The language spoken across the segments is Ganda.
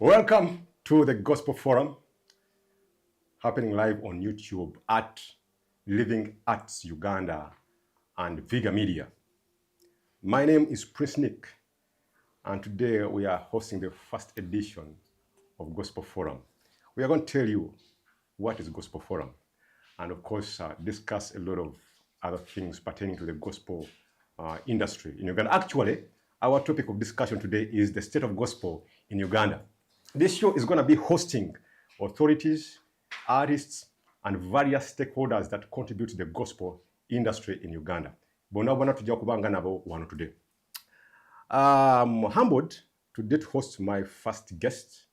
Welcome to the Gospel Forum, happening live on YouTube at Living Arts Uganda and Viga Media. My name is Prince Nick, and today we are hosting the first edition of Gospel Forum. We are going to tell you what is Gospel Forum, and of course discuss a lot of other things pertaining to the gospel industry in Uganda. Actually, our topic of discussion today is the state of gospel in Uganda. This show is going to be hosting authorities, artists, and various stakeholders that contribute to the gospel industry in Uganda. Today. I'm humbled to date host my first guest,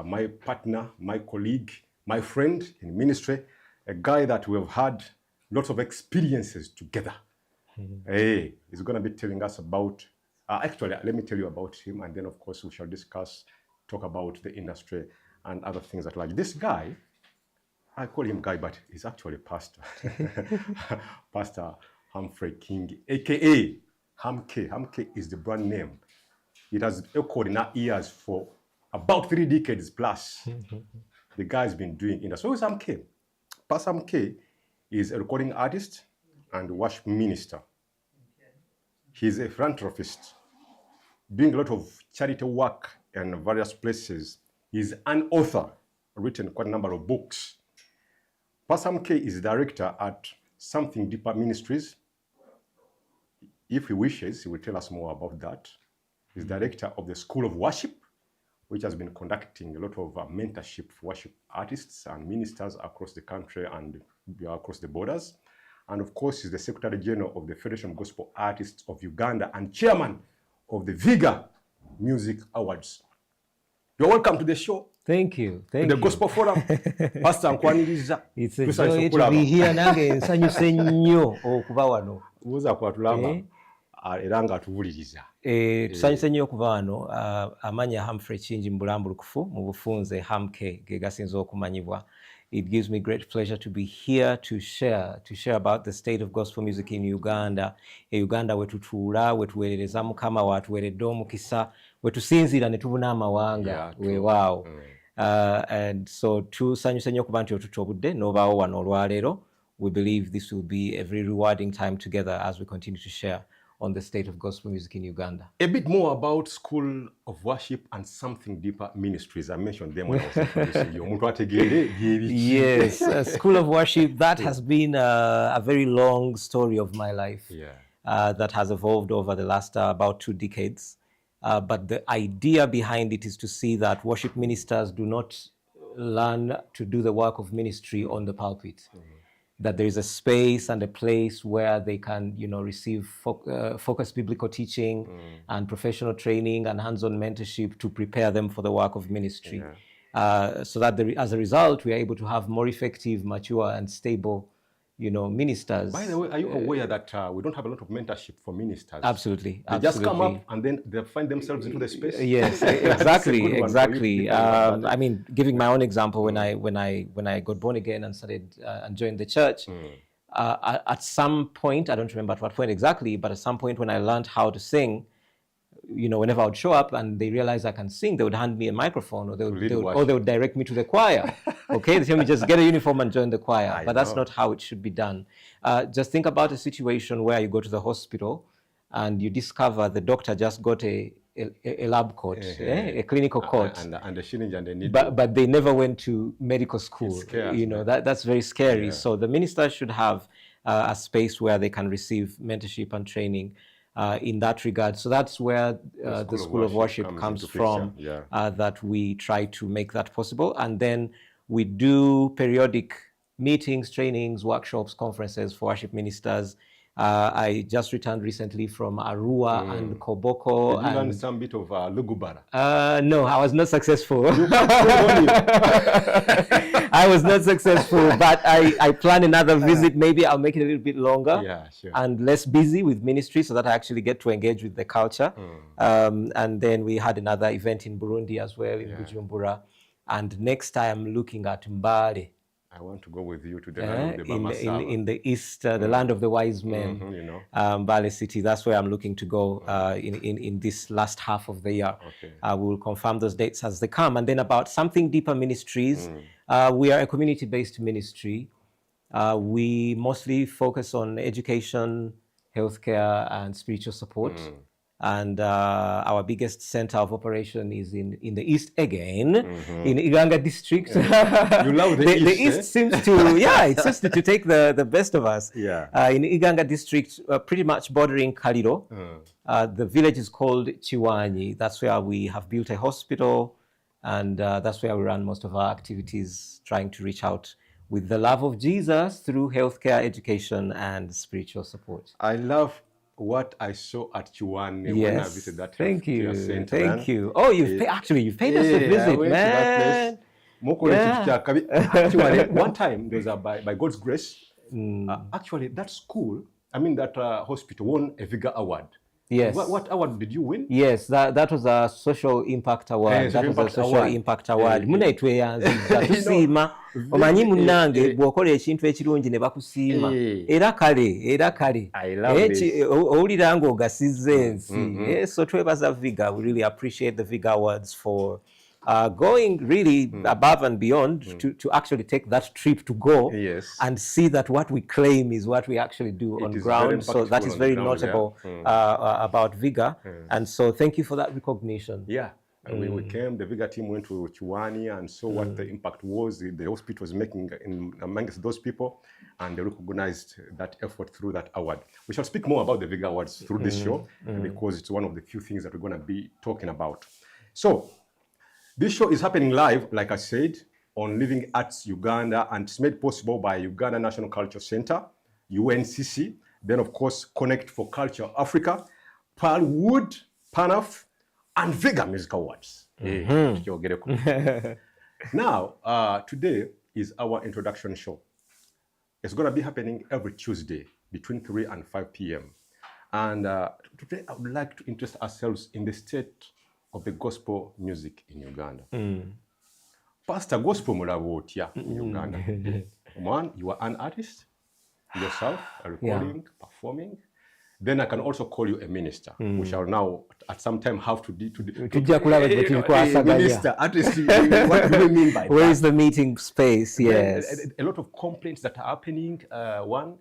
my partner, my colleague, my friend in ministry, a guy that we have had lots of experiences together. Hey, he's going to be telling us about, actually, let me tell you about him, and then of course we shall talk about the industry and other things that like. This guy, I call him guy, but he's actually a pastor. Pastor Humphrey King, aka Hamke. Hamke is the brand name. It has echoed in our ears for about 3 decades plus. The guy's been doing industry. So who's Hamke? Pastor Hamke is a recording artist and worship minister. He's a philanthropist, doing a lot of charity work in various places. He's an author, written quite a number of books. Pastor Hamke is director at Something Deeper Ministries. If he wishes, he will tell us more about that. He's director of the School of Worship, which has been conducting a lot of mentorship for worship artists and ministers across the country and across the borders. And of course, he's the Secretary General of the Federation of Gospel Artists of Uganda and chairman of the Viga Music Awards. You're welcome to the show. Thank you. Thank the you. Gospel Forum. Pastor Nkwaniriza. It's a joy to be here. Nange nsanyuse nnyo okuba wano. Uza kwatulanga era nga tuwuliriza. Tusanyuse nnyo okuba wano. Amanya Humphrey Kingi mbulambulukufu mu bufunze Hamke ge gasinze okumanyibwa. It gives me great pleasure to be here to share about the state of gospel music in Uganda. Uganda wetutuula, wetuweereza Mukama, watuweeredde omukisa, wetusinziira ne tubuna amawanga weewaawo. And so tusanyuse nnyo okuba nti otutobudde n'obaawo wano olwaleero. We believe this will be a very rewarding time together as we continue to share on the state of gospel music in Uganda. A bit more about School of Worship and Something Deeper Ministries. I mentioned them when I was introducing you. Yes, School of Worship, that has been a very long story of my life that has evolved over the last about 2 decades. But the idea behind it is to see that worship ministers do not learn to do the work of ministry on the pulpit. That there is a space and a place where they can, receive focused biblical teaching and professional training and hands-on mentorship to prepare them for the work of ministry. So that as a result, we are able to have more effective, mature, and stable, ministers. By the way, are you aware that we don't have a lot of mentorship for ministers? Absolutely. They just come up and then they find themselves into the space. Yes, exactly. I mean, giving my own example, when I got born again and started and joined the church, at some point, I don't remember at what point exactly, but at some point when I learned how to sing, whenever I would show up and they realized I can sing, they would hand me a microphone or they would direct me to the choir. Okay, they tell me just get a uniform and join the choir. But that's not how it should be done. Just think about a situation where you go to the hospital and you discover the doctor just got a lab coat, a clinical coat, and the syringe and the needle. But they never went to medical school. That's very scary. Yeah. So the ministers should have a space where they can receive mentorship and training in that regard. So that's where the School of Worship comes from, that we try to make that possible. And then we do periodic meetings, trainings, workshops, conferences for worship ministers. I just returned recently from Arua and Koboko. Did you learn some bit of Lugubara? No, I was not successful. I was not successful, but I plan another visit. Maybe I'll make it a little bit longer and less busy with ministry so that I actually get to engage with the culture. And then we had another event in Burundi as well, in Bujumbura. And next time I'm looking at Mbale I want to go with you to the land of the Mama Saba. In the east, the land of the wise men, you know. Mbale City. That's where I'm looking to go in this last half of the year. Okay. We will confirm those dates as they come. And then about Something Deeper Ministries, we are a community-based ministry. We mostly focus on education, healthcare, and spiritual support. And our biggest center of operation is in the east again, in Uganda district. Yeah. You love the east. The east seems to, yeah, it seems to take the best of us. Yeah. In Uganda district, pretty much bordering Kaliro. The village is called Chiwanyi. That's where we have built a hospital, and that's where we run most of our activities, trying to reach out with the love of Jesus through healthcare, education, and spiritual support. I love what I saw at Chiwane when I visited that healthcare center. Thank you. Oh, you've paid us a visit, man. Actually, one time, there's by God's grace, actually that school, I mean that hospital won a Viga Award. Yes. What award did you win? Yes, that was a social impact award. That was a social impact award. Muna tweyanziza tusiima omanyi munnange bw'okola ekintu ekirungi ne bakusiima era kale owulira ng'ogasizza ensi. So twebaza Viga. We really appreciate the Viga Awards for going really above and beyond to actually take that trip to go and see that what we claim is what we actually do on ground. So that is very notable about Viga. And so thank you for that recognition. Yeah. And we came, the Viga team went to Chiwani and saw what the impact was the hospital was making amongst those people, and they recognized that effort through that award. We shall speak more about the Viga Awards through this show because it's one of the few things that we're going to be talking about. So, this show is happening live, like I said, on Living Arts Uganda, and it's made possible by Uganda National Culture Center, UNCC, then of course Connect for Culture Africa, Pearlwood, PANAF, and Viga Music Awards. Now, today is our introduction show. It's going to be happening every Tuesday between 3 and 5 p.m. And today I would like to interest ourselves in the state of the gospel music in Uganda. Pastor, gospel mulaba otya in Uganda? One, you are an artist yourself, recording, performing. Then I can also call you a minister. We shall now at some time have to minister, artist. What do we mean by that? Where is the meeting space? Yes. A lot of complaints that are happening. One,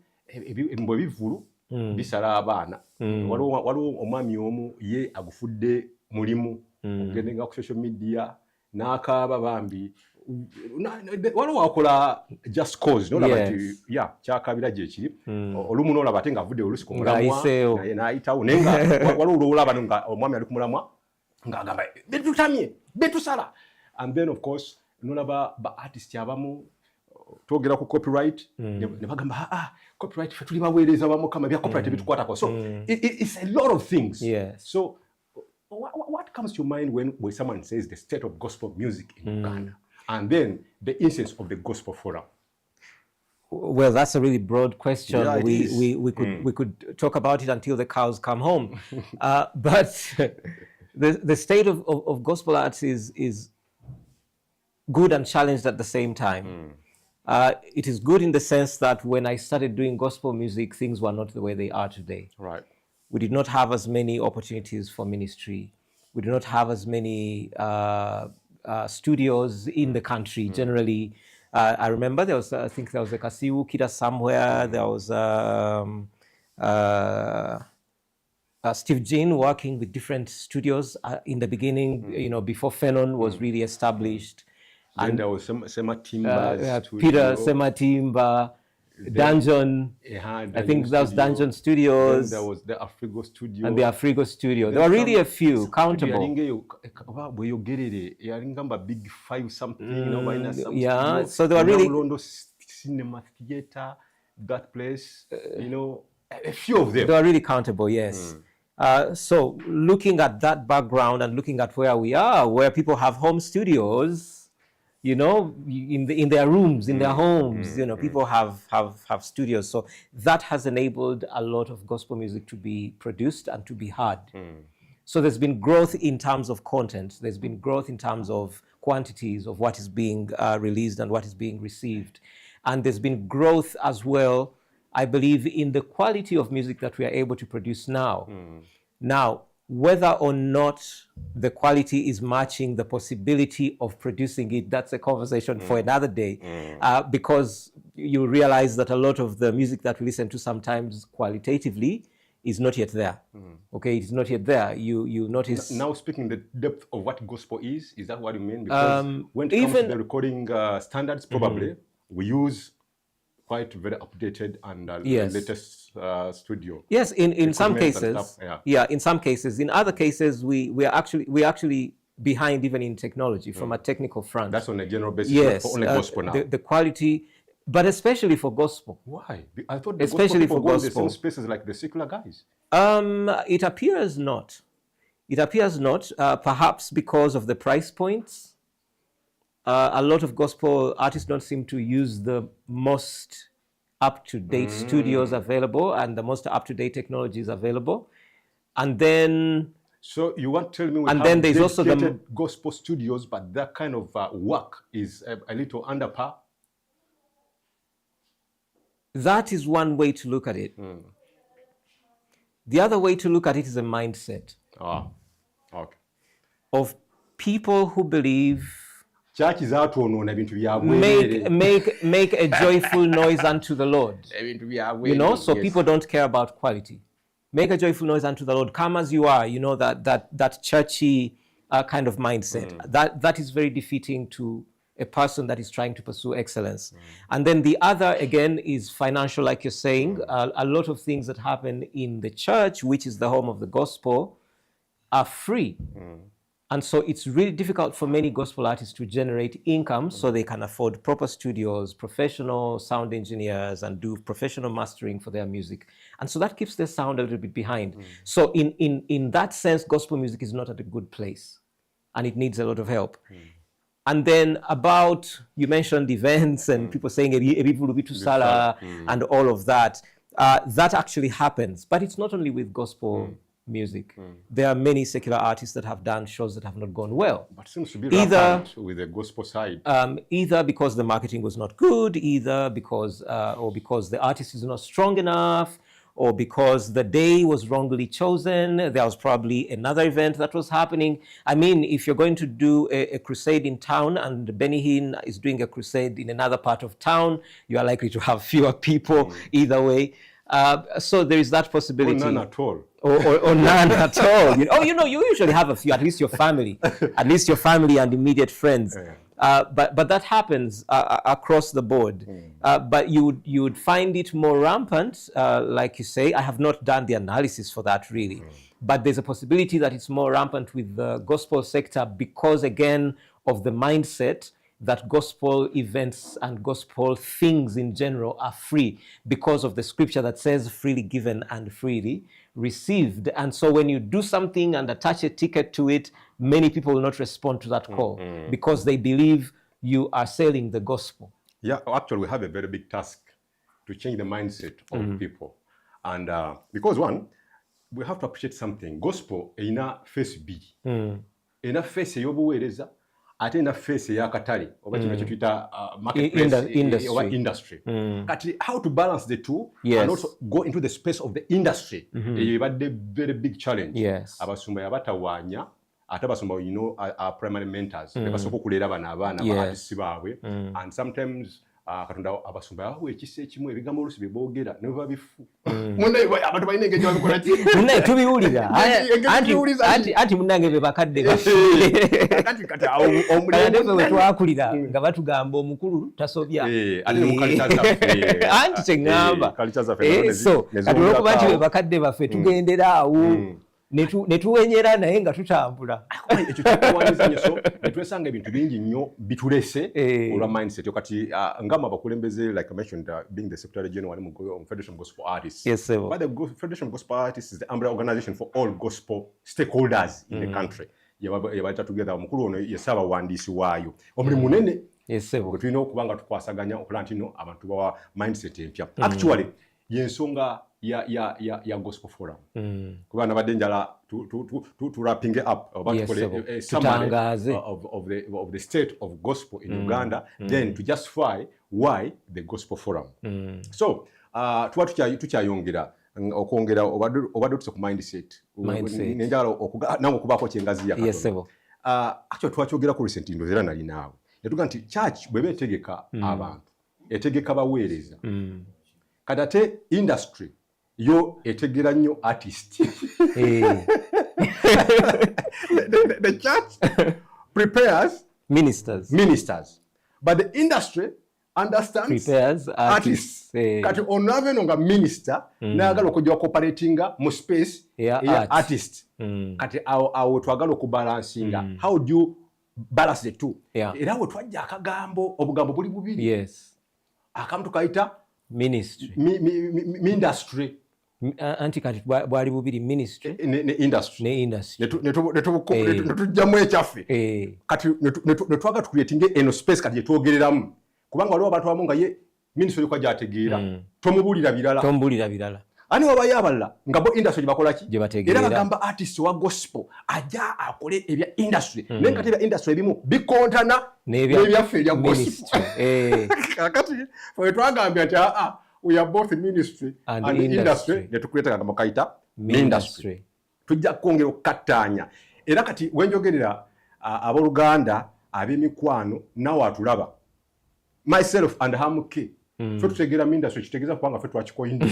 bisala abaana. Waliwo omwami omu ye agufudde mulimu ogendenga ku social media n'akaaba bambi waliwo akola just cause nolaba nti kyakabira gye kiri olumu nolaba ate ng'avudde oluusi ku mulamwa naye n'ayitawo naye nga waliwo olwolaba nga omwami ali ku mulamwa ng'agamba betutamye betusala, and then of course nolaba ba artist abamu twogera ku copyright ne bagamba copyright fe tuli baweereza bamukama bya copyright bitukwatako. So it's a lot of things. So what comes to your mind when someone says the state of gospel music in Uganda, and then the instance of the gospel forum? Well, that's a really broad question. We could talk about it until the cows come home. But the state of gospel arts is good and challenged at the same time. It is good in the sense that when I started doing gospel music, things were not the way they are today. Right. We did not have as many opportunities for ministry. We did not have as many studios in the country. Generally, I remember I think there was a Kasiwu Kida somewhere. There was Steve Jean working with different studios in the beginning, before Fenon was really established. And there was Sematimba Peter Sematimba, Dungeon. I think that was Dungeon Studios. Then there was the Afrigo Studio. And the Afrigo Studio. There were really a few, countable. Big Five something, yeah, so there were really Cinema Theater, that place, a few of them. They were really countable, yes. So looking at that background and looking at where we are, where people have home studios, in their rooms, in their homes, people have studios. So that has enabled a lot of gospel music to be produced and to be heard. So there's been growth in terms of content. There's been growth in terms of quantities of what is being released and what is being received. And there's been growth as well, I believe, in the quality of music that we are able to produce now. Now, whether or not the quality is matching the possibility of producing it, that's a conversation for another day, because you realize that a lot of the music that we listen to sometimes qualitatively is not yet there. Okay, it's not yet there. You notice. Now speaking the depth of what gospel is that what you mean? Because when it comes to the recording standards, probably we use quite very updated and latest studio. Yes, in some cases, in some cases. In other cases, we are actually behind even in technology from a technical front. That's on a general basis. Yes, for only gospel now. The quality, but especially for gospel. Why? I thought especially for gospel, go in the same spaces like the secular guys. It appears not. It appears not. Perhaps because of the price points. A lot of gospel artists don't seem to use the most up-to-date studios available and the most up-to-date technologies available. And then... So you want to tell me we and have then there's also the gospel studios, but that kind of work is a little under par? That is one way to look at it. The other way to look at it is a mindset. Okay. Of people who believe... make a joyful noise unto the Lord. You know, so people don't care about quality. Make a joyful noise unto the Lord. Come as you are, you know, that churchy kind of mindset. That is very defeating to a person that is trying to pursue excellence. And then the other, again, is financial, like you're saying. A lot of things that happen in the church, which is the home of the gospel, are free. And so it's really difficult for many gospel artists to generate income so they can afford proper studios, professional sound engineers, and do professional mastering for their music. And so that keeps their sound a little bit behind. So in that sense, gospel music is not at a good place, and it needs a lot of help. And then about, you mentioned events and people saying and all of that. That actually happens, but it's not only with gospel music. There are many secular artists that have done shows that have not gone well. But seems to be rampant with the gospel side. Either because the marketing was not good, either because because the artist is not strong enough, or because the day was wrongly chosen. There was probably another event that was happening. I mean, if you're going to do a crusade in town and Benny Hinn is doing a crusade in another part of town, you are likely to have fewer people either way. So there is that possibility. Or none at all. Or none at all. You usually have a few, at least your family, and immediate friends. But that happens across the board. But you would find it more rampant, like you say. I have not done the analysis for that really. But there's a possibility that it's more rampant with the gospel sector because, again, of the mindset that gospel events and gospel things in general are free because of the scripture that says freely given and freely received. And so when you do something and attach a ticket to it, many people will not respond to that call because they believe you are selling the gospel. Yeah, actually we have a very big task to change the mindset of people. And because one, we have to appreciate something. Gospel ina face B. Ina face yobuwereza. Ate na face ya katali oba kino kyetuyita marketplace or industry. Kati how to balance the two and also go into the space of the industry. Ebadde very big challenge. Abasumba yabatawanya ate abasumba are primary mentors. Nebasooka okuleera bano abaana baatisi baabwe and sometimes katonda abasumba yabawa ekisa ekimu ebigambo oluusi bye boogera ne bwe babifu. Munne abantu balina engeri gye babikola ki? Munne tubiwulira. Anti munnange be bakadde baffe. Kati omulembe we twakulira nga batugamba omukulu tasobya. Ate mu culture zaffe. Anti kye ŋŋamba. So kati olw'okuba nti be bakadde baffe tugendera awo. Netuwenyera naye nga tutambula. Ekyo kituwaniza nnyo so netwesanga ebintu bingi nnyo bitulese olwa mindset kati ngamba abakulembeze like I mentioned being the Secretary General mu Federation of Gospel Artists. Yes, sir. But the Federation of Gospel Artists is the umbrella organization for all gospel stakeholders in the country. Yabaleta together omukulu ono yesaba wandiisi waayo. Omulimu munene. Yes, sir. Tulina okuba nga tukwasaganya okulaba nti abantu bawa mindset empya. Actually yensonga ya gospel forum kuba nabadde njala to wrapping up summary of the state of gospel in Uganda, then to justify why the gospel forum. So tuba tukyayongera okwongera obadde tutuse ku mindset nenjala nange okubaako kyengazi ya Katonda. Actually twakyogera ku recent ndozi era nali naawe netuga nti church bweba etegeka abantu etegeka baweereza kati ate industry yo etegera nnyo artist. The church prepares ministers but the industry understands prepares artists. Kati onave no nga minister nagala okujja cooperatinga mu space ya artist. Kati awo twagala okubalansinga how do you balance the two. Era we twajja akagambo obugambo buli bubiri akamu tukayita ministry anti kati bwali bubiri ministry ne industry netujjamu ekyaffe kati netwaga tucreating eno space kati yetwogereramu kubanga waliwo abantu abamu nga ye ministry yokwa gyategeera tomubulira birala ani wabayo abalala nga bo industry gyebakola ki era bagamba artist wa gospel ajja akole ebya industry naye kati ebya industry ebimu bikontana n'ebyaffe ebya gospel. Kakati fwe twagambye nti we are both ministry and industry netukuleta kagamba kayita industry tujja kwongera okukattaanya era kati wenjogerera abooluganda ab'emikwano nawe atulaba myself and Hamuke fwe tutegeera industry kitegeeza kubanga fwe twakikoyinda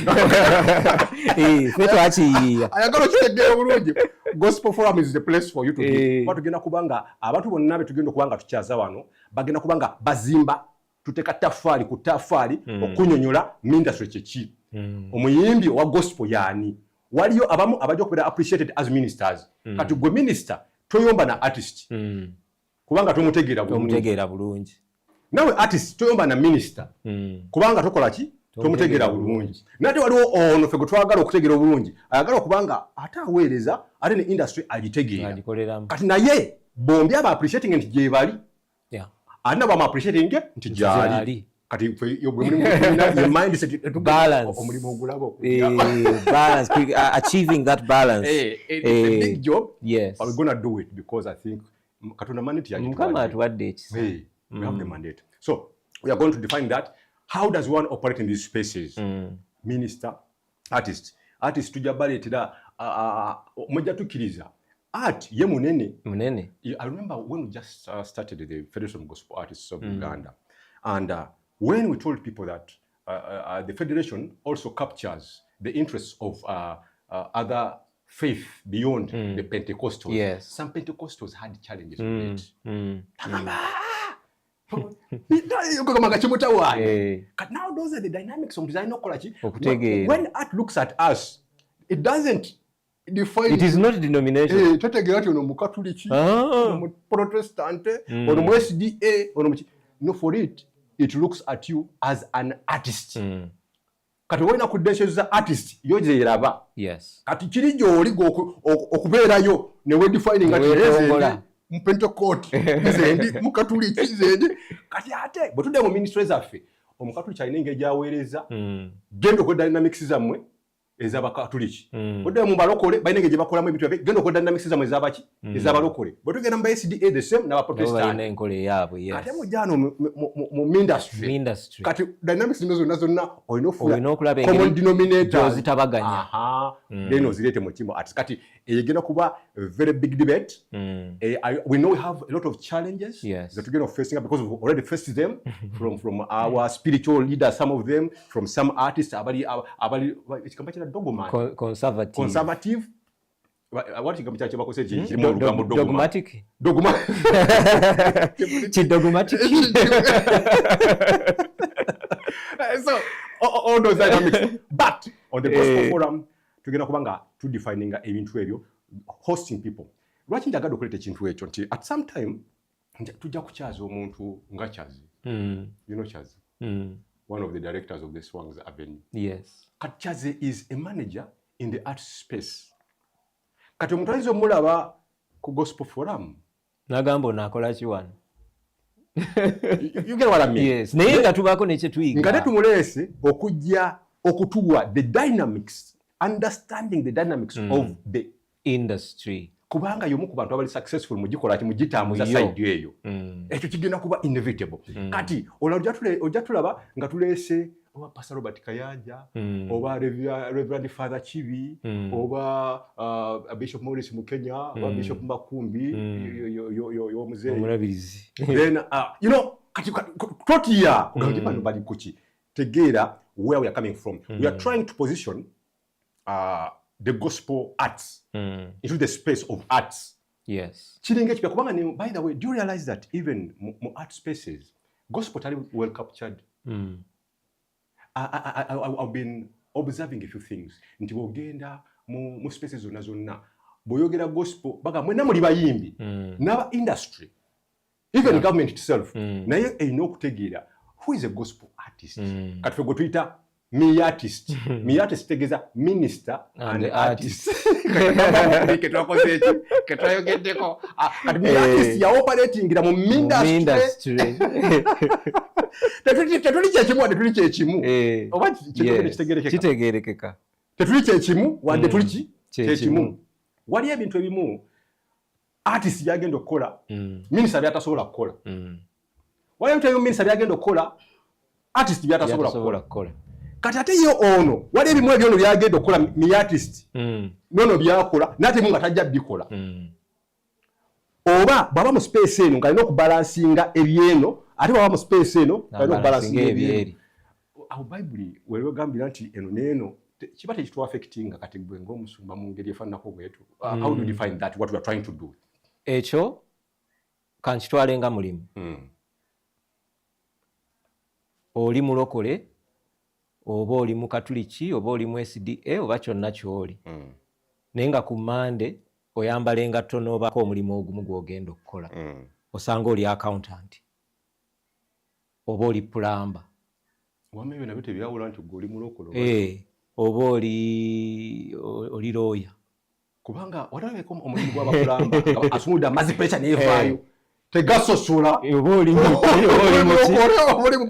fwe twakiyiiya ayagala kitegeera bulungi. Gospel forum is the place for you to be. Tugenda kubanga abantu bonna betugenda kubanga tukyaza wano bagenda kubanga bazimba tuteka tafali ku tafali okunyonyola industry kyeki omuyimbi wa gospel yani waliyo abamu abajja okubeera appreciated as ministers kati gwe minister toyomba na artist kubanga tomutegeera bulungi nawe artist toyomba na minister kubanga tokola ki tomutegeera bulungi nate waliwo ono ffe gwe twagala okutegeera obulungi ayagala okubanga ate aweereza ate ne industry agitegeera kati naye bombi aba appreciating nti gyebali alina bama appreciating nti gyali kati your mindset balance omulimu ogulabo balance achieving that balance it's a big job. But we're going to do it because I think Katonda mandate ya mukama atuwadde ekisa we have the mandate. So we are going to define that. How does one operate in these spaces? Minister, artist tujja baleetera mujja tukkiriza art ye munene. I remember when we just started the Federation of Gospel Artists of Uganda, and when we told people that the Federation also captures the interests of other faith beyond the Pentecostals. Some Pentecostals had challenges with it. But now those are the dynamics of design. When art looks at us, it doesn't define. It is not denomination. Protestant or SDA. No, for it looks at you as an artist. Kati wena credentials za artist yoje iraba. Kati kiri gyoli okubeerayo ne we defining ati rezendi mpentecost zendi mukatuliki zendi kati ate botudde mu ministries affe omukatuliki alina engeri aweereza genda ku dynamics zammwe ez'abakatuliki bodde mu balokole balina engeri bakolamu ebintu byabe genda ku dynamics zammwe ez'abaki ez'abalokole botugenda mu SDA the same n'abaprotestant enkole yaabwe kati mu jano mu industry kati dynamics zonna olina okulaba common denominator zitabaganya then ozirete mu kimo ati kati egenda kuba a very big debate. We know we have a lot of challenges that we're going to facing because we've already faced them from our spiritual leaders, some of them, from some artists conservative. What you dogmatic. So all those dynamics. But on the gospel forum, tugenda kubanga to defining ebintu ebyo, hosting people. Lwaki njagala okuleta ekintu ekyo nti at some time tujja kukyaza omuntu nga Kyazi. You know Kyazi? One of the directors of the Swang's Avenue. Yes. Kati Kyazi is a manager in the art space. Kati omuntu ayinza omulaba ku gospel forum. Nagamba onakola ki wano? You get what I mean? Yes. Naye nga tubaako nekye tuyiga. Nga netumuleese okujja okutuwa the dynamics, understanding the dynamics of the industry. Kubanga yomu ku bantu abali successful mugikola mugitambuza side eyo. Ekyo kigenda kuba inevitable. Kati ojja tulaba nga tuleese oba Pastor Robert Kayanja, oba Reverend Father Chibi, oba Bishop Morris Mukenya, oba Bishop Makumbi, yo muzee. Omulabirizi. Then, you know, totiya kugangi bano bali kuki. Tegeera where we are coming from. We are trying to position the gospel arts into the space of arts. Yes. By the way, do you realize that even more art spaces, gospel tali well captured? I've been observing a few things. Nti bogenda mu spaces zonna boyogera gospel baga mwena muli bayimbi n'aba industry, even government itself, naye erina okutegeera who is a gospel artist. Kati fwe tuyita me artist. Me artist tegeza minister and artist. Ketwayogeddeko. Kati me artist ya operating mu industry. Tetuli kyekimu. Oba kitegeerekeka. Tetuli kyekimu wadde tuli kyekimu. Wali ebintu ebimu artist yagenda okukola, minister byatasobola kukola. Wali ebintu ebimu minister byagenda okukola, artist byatasobola kukola. Kati ate yo ono wali ebimu ebyono byagenda okukola mi artist nono byakola nate mu nga tajja bikola. Oba baba mu space eno nga alina okubalansinga ebyeno ate baba mu space eno alina okubalansinga ebyeri. Awo Bible wegambira nti eno neeno kiba tekitu affectinga kati gwe ng'omusumba mu ngeri efaananako bwetu. How do you define that, what we are trying to do? Ekyo kankitwale nga mulimu. Oli mulokole oba oli mu Katuliki oba oli mu SDA oba kyonna ky'oli. Naye nga ku Mande oyambala engatto n'obako omulimu ogumu gw'ogenda okukola. Osanga oli accountant oba oli plumber. Wamma ebyo nabyo tebyawula nti gwe oli mulokole. Oba oli lawyer. Kubanga walabeko omulimu gw'abapulamba asumudde amazzi pressure neevaayo. Tegasosola. Oba oli mu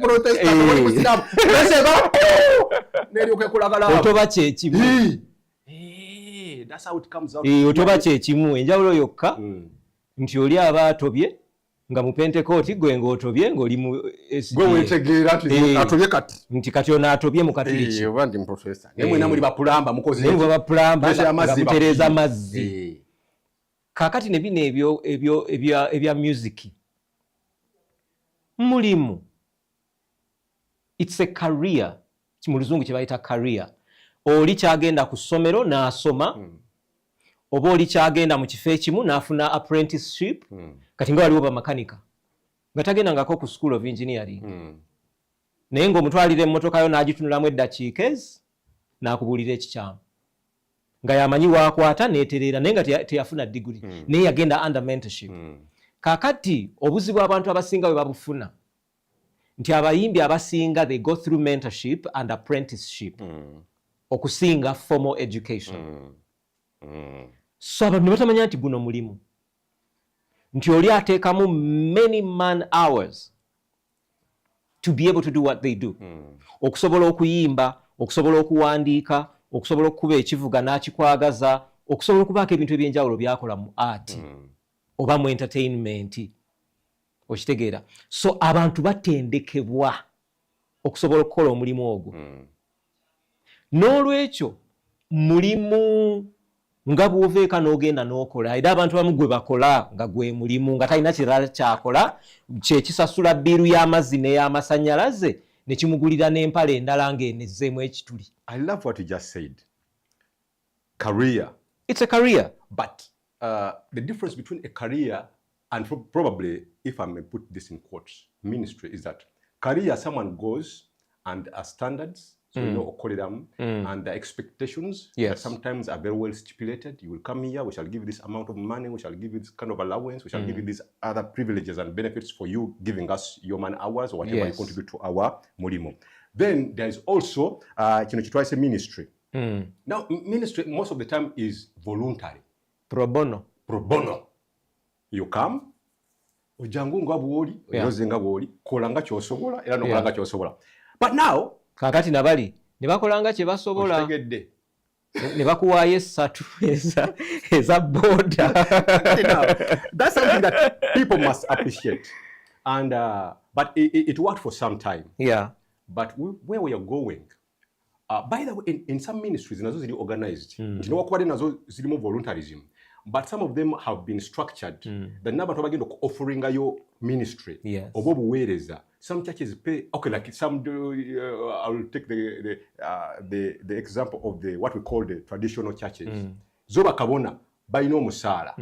Protestant, oli mu Islam. Neryoka ekulagala. Otoba kyekimu. That's how it comes out. Otoba kyekimu. Enjawulo yokka nti oli aba atobye nga mu Pentecost gwe ng'otobye ng'oli mu SDA. Gwe wetegeera nti atobye kati. Nti kati ono atobye mu Katuliki. Oba ndi mu Protestant. Naye mwena muli bapulamba mukozi. Naye bwe bapulamba nga mutereeza mazzi. Kakati ne bino ebya music mulimu. It's a career. Mu Luzungu kye bayita career. Oli kyagenda ku ssomero n'asoma. Oba oli kyagenda mu kifo ekimu n'afuna apprenticeship. Kati nga waliwo bamakanika nga tagendangako ku school of engineering. Naye ng'omutwalira emmotoka yo n'agitunulamu eddakiika ezi n'akubuulira ekikyamu nga yamanyi waakwata n'eterera naye nga teyafuna degree naye yagenda under mentorship. Kakati obuzibu abantu abasinga bwe babufuna nti abayimbi abasinga they go through mentorship and apprenticeship okusinga formal education. So abantu ne batamanya nti guno mulimu nti oli ateekamu many man hours to be able to do what they do. Okusobola okuyimba, okusobola okuwandiika, okusobola okukuba ekivuga n'akikwagaza, okusobola okubaako ebintu ebyenjawulo byakola mu art oba mu entertainment. Okitegeera. So abantu batendekebwa okusobola okukola omulimu ogwo. N'olwekyo mulimu nga bw'oveeka n'ogenda n'okola era abantu bamu gwe bakola nga gwe mulimu nga talina kirala kyakola kyekisasula bbiru y'amazzi n'ey'amasannyalaze ne kimugulira n'empale endala ng'enezzeemu ekituli. I love what you just said. Career. It's a career. But the difference between a career and probably, if I may put this in quotes, ministry is that career, someone goes and standards, so you know, and the expectations that sometimes are very well stipulated. You will come here, we shall give you this amount of money, we shall give you this kind of allowance, we shall give you these other privileges and benefits for you giving us your man hours or whatever you contribute to our mulimo. Then there is also, ministry. Now, ministry most of the time is voluntary. Pro bono. Pro bono. You come, ojangu nga bwoli, oyoze nga bwoli, kola nga kyosobola, era nokola nga kyosobola. But now, kakati nabali ne bakolanga kye basobola ne bakuwaayo essatu eza boda. That's something that people must appreciate. And but it worked for some time. Yeah. But where we are going, by the way, in some ministries, nazo zili organized. Ndino wakwade nazo zilimo voluntarism. But some of them have been structured. The number of bagendo offering your ministry. Yes. Obo buwereza. Some churches pay. Okay, like some do. I will take the example of what we call the traditional churches. Zoba kabona bayino musala.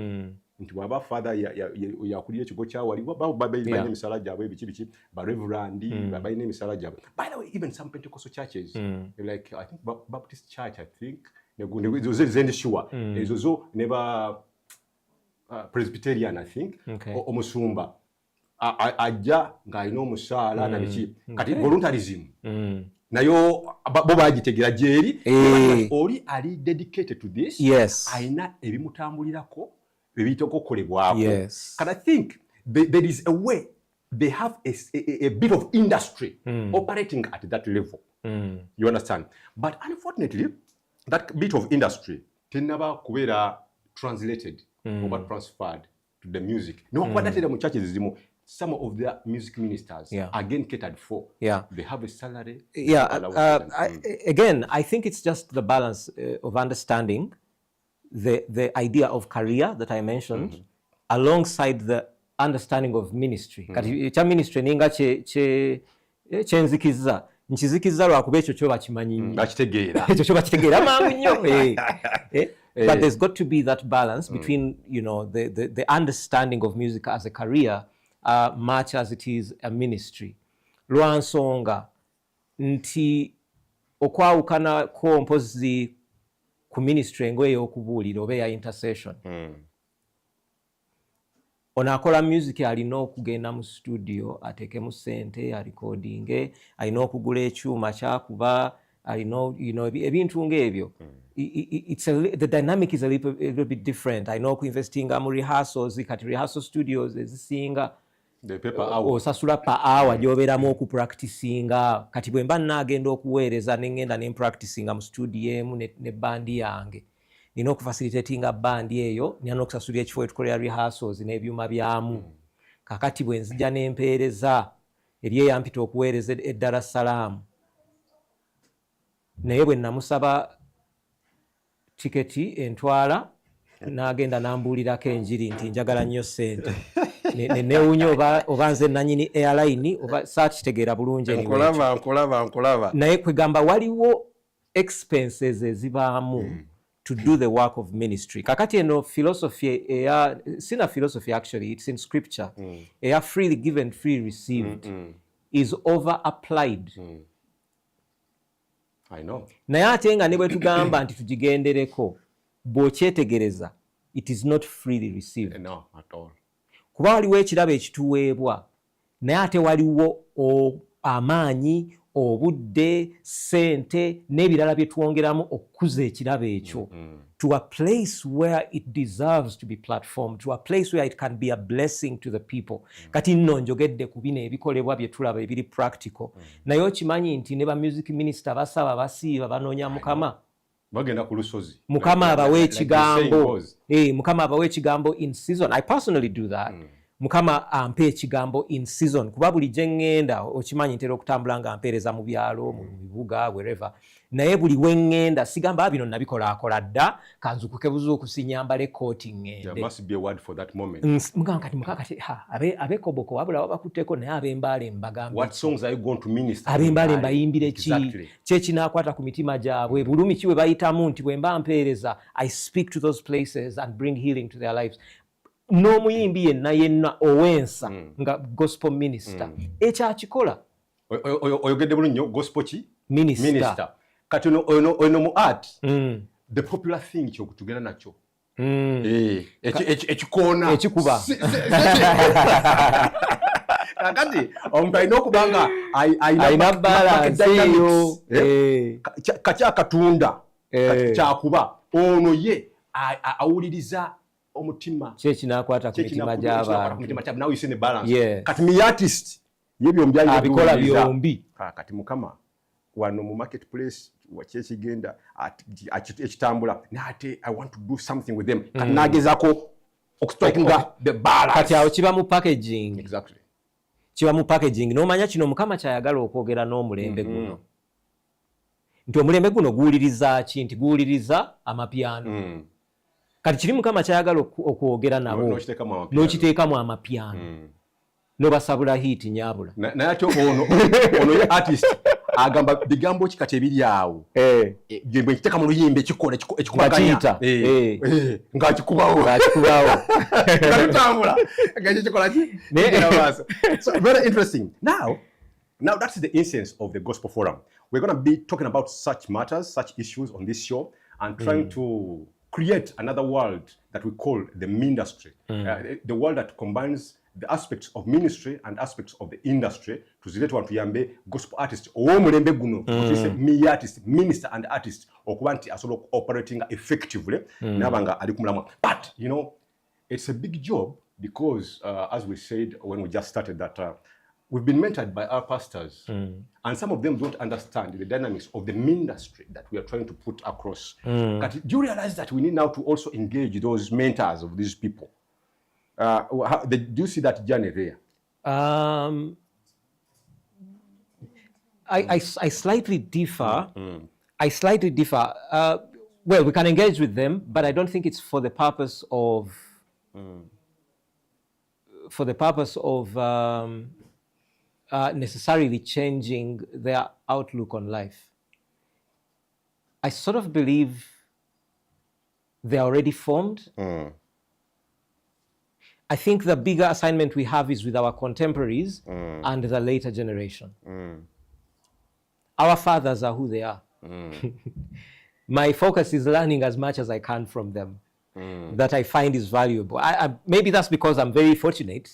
Nti waba father yakuliye ekigo kyawali bayina emisala gyabwe biki ba reverend bayina emisala gyabwe. By the way, even some Pentecostal churches, like I think Baptist church, I think zendi sure ezo never Presbyterian, I think, omusumba ajja ng'alina omusaala na biki kati voluntarism nayo bo bagitegera gyeri oli ali dedicated to this. Yes. Aina ebimutambulirako ebitokokolebwako. Yes. And I think there is a way they have a bit of industry operating at that level. You understand? But unfortunately, that bit of industry tenaba kubeera translated or transferred to the music. No, what that mu churches zimo, some of the music ministers are again catered for. Yeah. They have a salary. Yeah. Again, I think it's just the balance of understanding the idea of career that I mentioned alongside the understanding of ministry. Kati cha ministry ninga chenzikiza nchizikiza lwakuba ekyo kyo bakimanyi bakitegeera ekyo kyo bakitegeera mangu nnyo. But there's got to be that balance between, you know, the understanding of music as a career much as it is a ministry. Lwa nsonga nti okwawukana ko mpozi ku ministry ngo ey'okubuulira oba eya intercession. Ono akola music alina okugenda mu studio ateekemu ssente arecordinge, alina okugula ekyuma kyakuba, alina, you know, ebintu ng'ebyo. The dynamic is a little bit different. I know investinga mu rehearsals, kati rehearsal studios ezisinga osasula per hour gy'obeeramu okupracticinga. Kati bwe mba nnaagenda okuweereza ne ngenda ne practicinga mu studio emu ne bandi yange, nina okufacilitatinga bandi eyo, nina n'okusasulira ekifo etukolera rehearsals n'ebyuma byamu. Kakati bwe nzija n'empeereza eri eyampita okuweereza e Dar es Salaam, naye bwe namusaba tiketi entwala n'agenda n'ambuulirako enjiri nti njagala nnyo ssente. Newunya oba nze nanyini airline oba saakitegeera bulungi. Nkolaba. Naye kwegamba waliwo expenses ezibaamu to do the work of ministry. Kakati eno philosophy sina philosophy actually, it's in scripture. Freely given, free received is over applied. I know. Naye ate nga ne bwe tugamba nti tugigendereko, bw'okyetegereza, it is not freely received. No, at all. Kuba waliwo ekirabo ekituweebwa, naye ate waliwo amaanyi, obudde, ssente n'ebirala bye twongeramu okukuza ekirabo ekyo to a place where it deserves to be platformed, to a place where it can be a blessing to the people. Kati nno njogedde ku bino ebikolebwa bye tulaba ebiri practical. Naye okimanyi nti ne ba music minister basaba basiiba banoonya Mukama. Bagenda ku lusozi. Mukama abawe ekigambo. Mukama abawe ekigambo in season. I personally do that. Mukama ampe ekigambo in season. Kuba buli gye ŋŋenda okimanyi ntera okutambula nga mpeereza mu byalo, mu bibuga, wherever. Naye buli we ŋŋenda sigamba bino nabikola dda kanzukuke buzuuku sinyambale kooti ŋŋende. There must be a word for that moment. Mukama kati abekoboko wabula babakutteko naye ab'embaale mbagamba. What songs are you going to minister? Ab'embaale mbayimbire ki? Kye kinaakwata ku mitima gyabwe. Bulumi ki bwe bayitamu nti bwe mba mpeereza, I speak to those places and bring healing to their lives. N'omuyimbi yenna owensa nga gospel minister ekyakikola. Oyogedde bulungi nnyo gospel ki? Minister. Kati ono mu art, the popular thing kyokutugenda nakyo ekikoona ekikuba kakati omuntu alina okuba nga alina balance eyo kakyakatunda kyakuba ono ye awuliriza omutima kyekinakwata ku mitima gy'abantu. Now you see the balance. Kati mi artist ye byombi abikola byombi. Kati Mukama wano mu marketplace wakigenda ekitambula nate I want to do something with them nagezako okustrikinga the balance kati awo kiba mu packaging exactly kiba mu packaging n'omanya kino mukama kyayagala okwogera n'omulembe guno nti omulembe guno guwuliriza ki nti guwuliriza amapiano kati kiri mukama kyayagala okwogera nabo n'okiteekamu amapiano n'obasabula hiiti nyabula naye ate ono ye artist agamba bigambo ki kati ebiri awo bwe nkiteeka mu luyimba ekikola ekikubaganya ng'akikubawo ng'atutambula ng'ekikola ki so very interesting now that's the essence of the Gospel Forum. We're going to be talking about such matters, such issues on this show and trying to create another world that we call the ministry, the world that combines the aspects of ministry and aspects of the industry tuzilete wantu yambe gospel artist owomulembe guno kutise me artist minister and artist okuba nti asobola operating effectively nabanga ali kumulamwa but you know it's a big job because as we said when we just started that we've been mentored by our pastors and some of them don't understand the dynamics of the ministry that we are trying to put across. But do you realize that we need now to also engage those mentors of these people? Do you see that journey there? I slightly differ. I slightly differ. Well, we can engage with them, but I don't think it's for the purpose of necessarily changing their outlook on life. I sort of believe they're already formed. I think the bigger assignment we have is with our contemporaries and the later generation. Our fathers are who they are. My focus is learning as much as I can from them that I find is valuable. Maybe that's because I'm very fortunate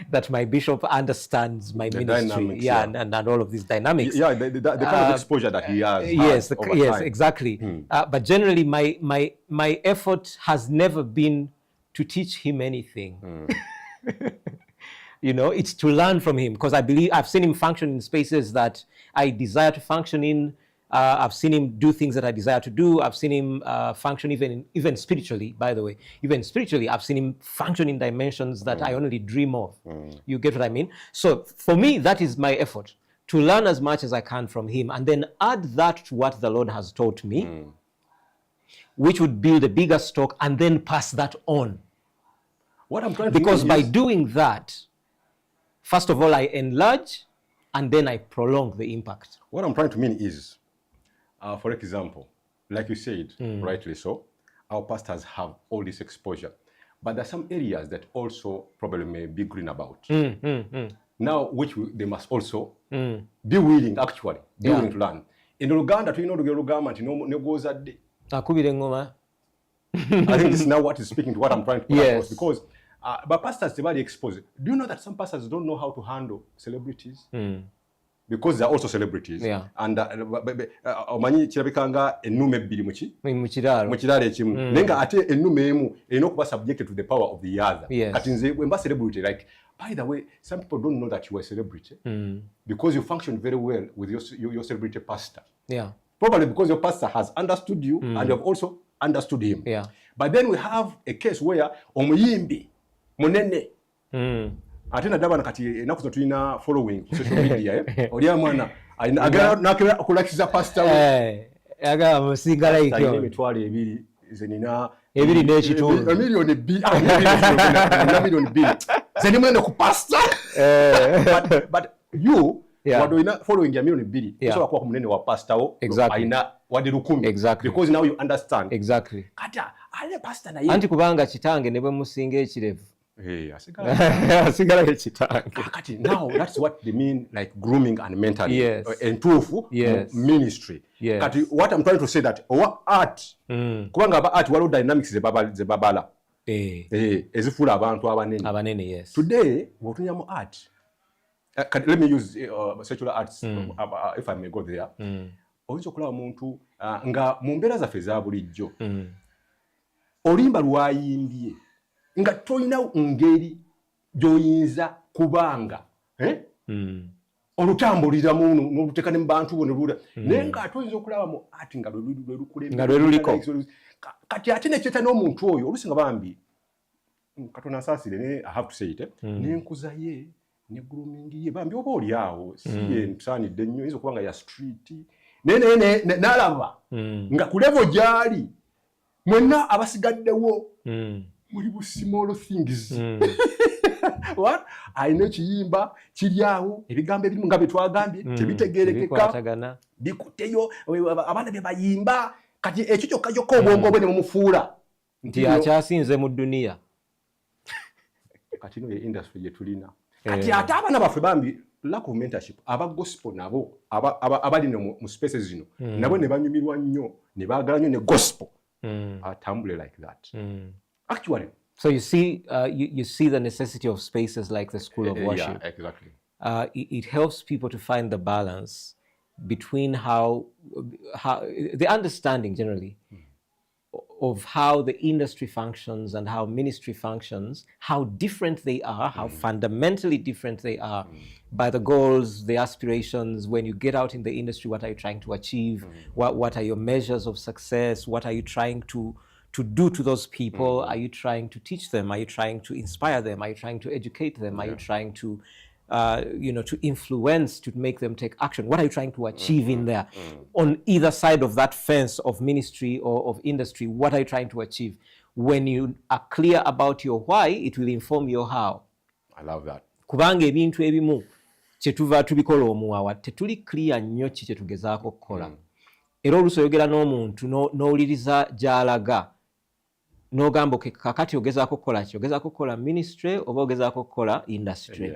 that my bishop understands my ministry, and all of these dynamics. Yeah, the kind of exposure that he has. Yes, time. Exactly. But generally, my effort has never been to teach him anything. You know, it's to learn from him, because I believe I've seen him function in spaces that I desire to function in. I've seen him do things that I desire to do. I've seen him function even spiritually, by the way. Even spiritually, I've seen him function in dimensions that I only dream of. You get what I mean? So for me, that is my effort, to learn as much as I can from him and then add that to what the Lord has taught me, which would build a bigger stock and then pass that on. What I'm trying to Because by doing that, first of all, I enlarge and then I prolong the impact. What I'm trying to mean is, for example, like you said, rightly so, our pastors have all this exposure. But there are some areas that also probably may be green about. Now, which they must also be willing, actually, willing to learn. In Uganda, you know, the government, no goes at day. I think this is now what is speaking to what I'm trying to put across, because but pastors, they're very exposed. Do you know that some pastors don't know how to handle celebrities? Because they're also celebrities. And omanyi kirabikanga ennume ebbiri mu kiraalo ekimu naye nga ate ennume emu erina okuba subjected to the power of the other. Kati nze bwe mba celebrity, like, by the way, some people don't know that you are a celebrity because you function very well with your celebrity pastor. Probably because your pastor has understood you and you have also understood him. But then we have a case where omuyimbi munene ate nadaba kati enaku zo tulina following ku social media oli amwana agala okulakiza pastor agala musigala ikyo emitwalo ebiri zenina ebiri n'ekitundu million B zeni mwenda ku pastor but you wado ina following ya million B osobola kuba ku munene wa pastor wo aina wadi 10 because now you understand kata ale pastor na anti kubanga kitange ne bwe musinga ekirevu asigala ekitange kati now that's what they mean, like grooming and mentoring entuufu ministry. Kati what I'm trying to say that art kubanga aba art waliwo dynamics ze babala ezifuula abantu abanene. Today wotunya mu art, let me use secular arts if I may go there. Oyinza okulaba omuntu nga mu mbeera zaffe za bulijjo olimba lwayimbye nga tolina ngeri gy'oyinza kubanga olutambuliramu n'oluteeka ne mu bantu bo ne lula naye ng'ate oyinza okulabamu ati nga lwe luliko kati ate nekyeta n'omuntu oyo oluusi nga bambi Katonda nsaasire ne I have to say it n'enkuza ye ne grooming ye bambi oba oli awo si ye nsaanidde nnyo oyinza okuba nga ya street naye n'alaba nga ku level gy'ali mwenna abasigaddewo muli bu small things what alina ekiyimba kiri awo ebigambo ebimu nga bye twagambye tebitegeerekeka bikuteyo abaana bye bayimba kati ekyo kyokka kyokka obwongo bwe ne mumufuula nti akyasinze mu dduniya kati no ye industry gye tulina kati ate abaana baffe bambi lack of mentorship aba gospel nabo abali mu spaces zino nabo ne banyumirwa nnyo ne baagala nnyo ne gospel atambule like that actually. So you see, you see the necessity of spaces like the School of Worship. Yeah, exactly. It helps people to find the balance between how the understanding generally of how the industry functions and how ministry functions, how different they are, how fundamentally different they are by the goals, the aspirations. When you get out in the industry, what are you trying to achieve? What are your measures of success? What are you trying to do to those people? Are you trying to teach them? Are you trying to inspire them? Are you trying to educate them? Are you trying to, to influence, to make them take action? What are you trying to achieve in there? On either side of that fence of ministry or of industry, what are you trying to achieve? When you are clear about your why, it will inform your how. I love that. Kubanga ebintu ebimu kyetuva tubikola omuwawa tetuli clear nnyo ki kyetugezaako okukola. Era oluusi oyogera n'omuntu n'owuliriza gy'alaga n'ogamba kakati ogezaako kukola ki? Ogezaako kukola ministry oba ogezaako kukola industry?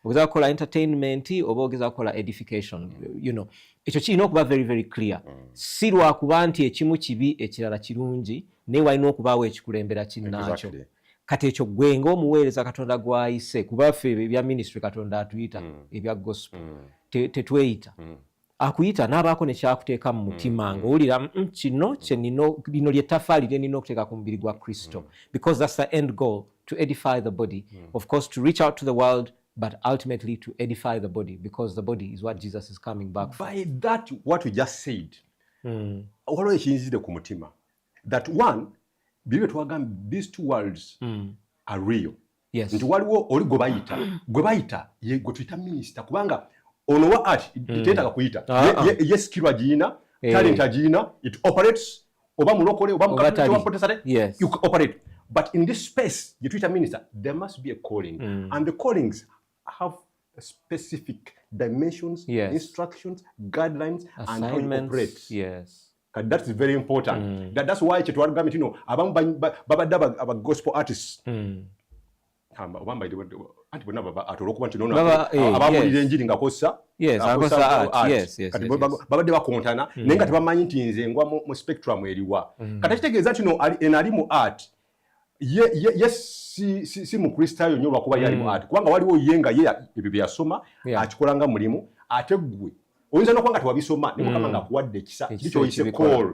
Ogezaako kukola entertainment oba ogezaako kukola edification? Ekyo kirina okuba very very clear. Si lwakuba nti ekimu kibi ekirala kirungi naye walina okubaawo ekikulembera kinnaakyo. Kati ekyo gwe ng'omuweereza Katonda gw'ayise kuba ffe ebya ministry Katonda atuyita ebya gospel tetweyita. Akuyita n'abaako ne kyakuteeka mu mutima ng'owulira kino lino ly'ettafaali lye nina okuteeka ku mubiri gwa Kristo, because that's the end goal, to edify the body, of course to reach out to the world, but ultimately to edify the body, because the body is what Jesus is coming back for. By that what we just said waliwo ekiyinzidde ku mutima that one bibye twagamba these two worlds are real. Yes. Nti waliwo oli gwe bayita ye gwe tuyita minister kubanga ono wa art teetaaga kuyita ye skill agiina talent agiina it operates oba mulokole oba mukatolika yes. You operate, but in this space gye tuyita minister there must be a calling and the callings have specific dimensions, instructions, guidelines, and how you operate. Yes. That is very important. That's why chetwagambye abamu babadde aba gospel artists abamba anti bonna atolokuba nti nono abamulira enjiri nga kossa kati babadde bakontana naye nga tebamanyi nti nze ngwa mu spectrum eriwa kati kitegeeza nti enali mu art ye si mukristaayo nnyo lwakuba yali mu art kubanga waliwo ye nga ye ebyo byeyasoma akikolanga mulimu ate gwe oyinza nokuba nga tewabisoma ne mukama nga akuwadde ekisa kiri kyoyise call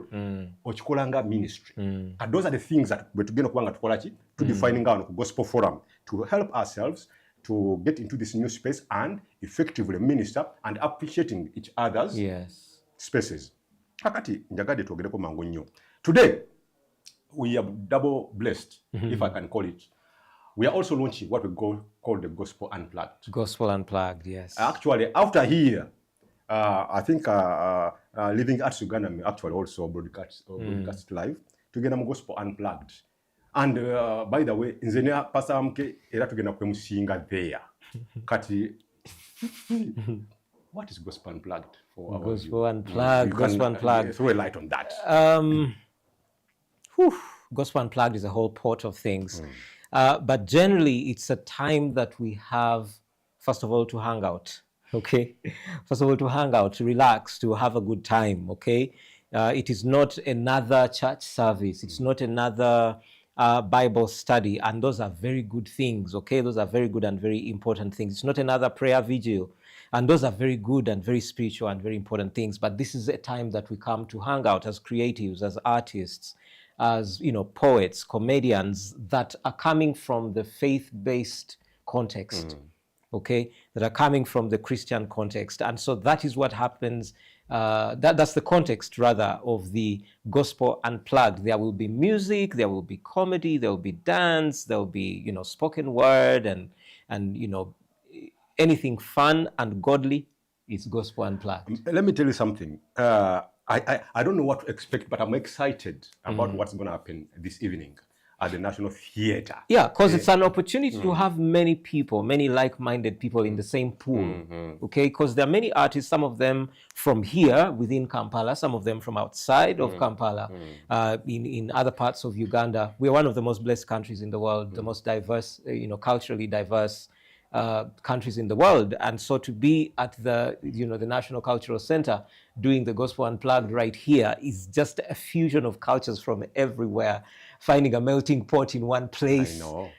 okikolanga ministry. And those are the things that bwe tugenda okuba nga tukola ki tudefininga wano ku gospel forum to help ourselves to get into this new space and effectively minister and appreciating each other's spaces. Kakati njagadde twogereko mangu nnyo. Today we are double blessed, if I can call it. We are also launching what we call the Gospel Unplugged. Gospel Unplugged, yes. Actually, after here, I think Living Arts Uganda may actually also broadcast live tugenda mu Gospel Unplugged. And by the way, nze ne Pastor Amke era tugenda kwemusinga there. Kati what is Gospel Unplugged for? Gospel Unplugged, Gospel Unplugged. Throw a light on that. Gospel Unplugged is a whole pot of things. But generally, it's a time that we have, first of all, to hang out. Okay, first of all, to hang out, to relax, to have a good time. Okay, it is not another church service. It's not another Bible study, and those are very good things. Okay, those are very good and very important things. It's not another prayer vigil, and those are very good and very spiritual and very important things. But this is a time that we come to hang out as creatives, as artists, as poets, comedians that are coming from the faith-based context. okay, that are coming from the Christian context. And so that is what happens. That's the context, rather, of the Gospel Unplugged. There will be music, there will be comedy, there will be dance, there will be, you know, spoken word, and you know, anything fun and godly is Gospel Unplugged. Let me tell you something. I don't know what to expect, but I'm excited about what's going to happen this evening at the National Theatre. Yeah, because it's an opportunity to have many people, many like-minded people in the same pool, okay? Because there are many artists, some of them from here within Kampala, some of them from outside of Kampala, in other parts of Uganda. We're one of the most blessed countries in the world, the most diverse, you know, culturally diverse countries in the world. And so to be at the, you know, the National Cultural Center doing the Gospel Unplugged right here is just a fusion of cultures from everywhere, finding a melting pot in one place. I know.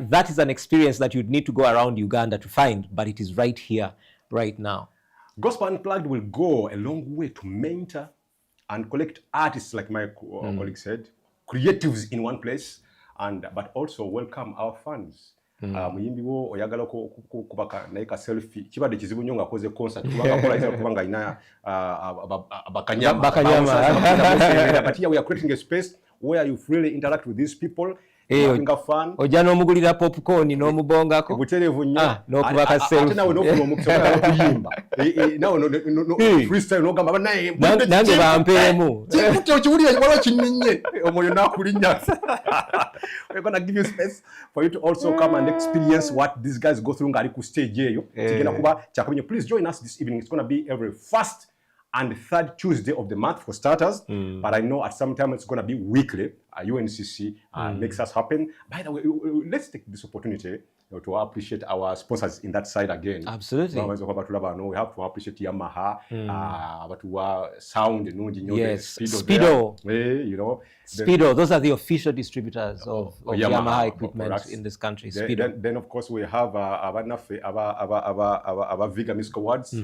That is an experience that you'd need to go around Uganda to find, but it is right here, right now. Gospel Unplugged will go a long way to mentor and collect artists, like my colleague said, creatives in one place, but also welcome our fans. Muyimbi wo oyagala kubaka naye ka selfie kibadde kizibu nnyo ng'akoze concert kubanga kola izo kubanga ina bakanyama. But here we are creating a space where you freely interact with these people, having fun. Ojja n'omugulira popcorn n'omubongako. Buterevu nnyo. N'okubaka selfie. Ate nawe n'ofuna omukisa okuyimba. Nawe freestyle n'ogamba banaye. Nange bampeemu. Kikutte okiwulira waliwo kinninye. Omwoyo n'akulinnya. We're going to give you space for you to also come and experience what these guys go through ng'ali ku stage eyo. Kigenda kuba kyakabinyo. Please join us this evening. It's going to be every first and third Tuesday of the month for starters, but I know at some time it's going to be weekly. UNCC makes us happen. By the way, let's take this opportunity to appreciate our sponsors in that side again. Absolutely. We have to appreciate Yamaha, sound, yes, Speedo. You know, Speedo, those are the official distributors of Yamaha equipment in this country. Speedo. Then of course we have Viga Music Awards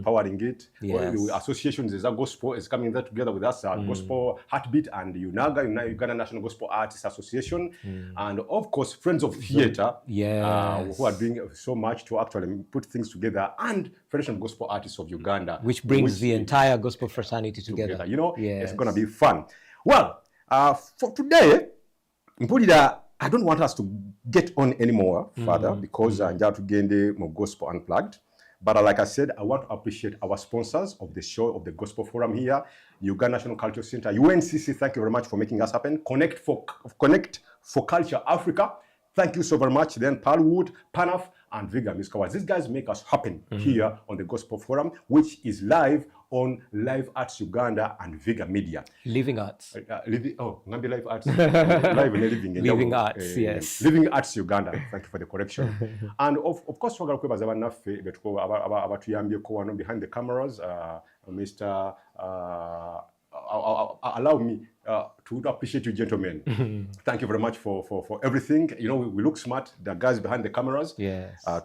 powering it. Yes. Associations is a gospel is coming there together with us. Gospel Heartbeat and UNAGA, Uganda National Gospel Artists Association, and of course Friends of Theatre. Who are doing so much to actually put things together, and Federation of Gospel Artists of Uganda, which brings the entire gospel fraternity together. You know, it's going to be fun. Well, for today, I don't want us to get on anymore further because njala tugende mu Gospel Unplugged. But like I said, I want to appreciate our sponsors of the show, of the Gospel Forum here, Uganda National Cultural Center, UNCC. Thank you very much for making us happen. Connect for Culture Africa. Thank you so very much. Then Palwood, Panaf, and Viga Music Awards. These guys make us happen here on the Gospel Forum, which is live on Live Arts Uganda and Viga Media. Living Arts. Ngambi Live Arts. Live and Living. Living Arts, yes. Living Arts Uganda. Thank you for the correction. And of course, we're going to behind the cameras, Mr. Allow me to appreciate you, gentlemen. Thank you very much for everything. You know, we look smart. The guys behind the cameras. Yes. As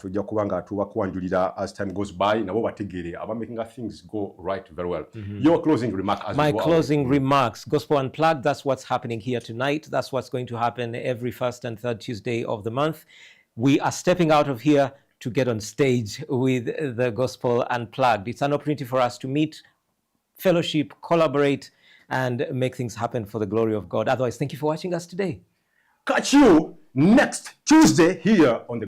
time goes by, about making things go right very well. Your closing remark as My closing remarks. Gospel Unplugged, that's what's happening here tonight. That's what's going to happen every first and third Tuesday of the month. We are stepping out of here to get on stage with the Gospel Unplugged. It's an opportunity for us to meet, fellowship, collaborate, and make things happen for the glory of God. Otherwise, thank you for watching us today. Catch you next Tuesday here on the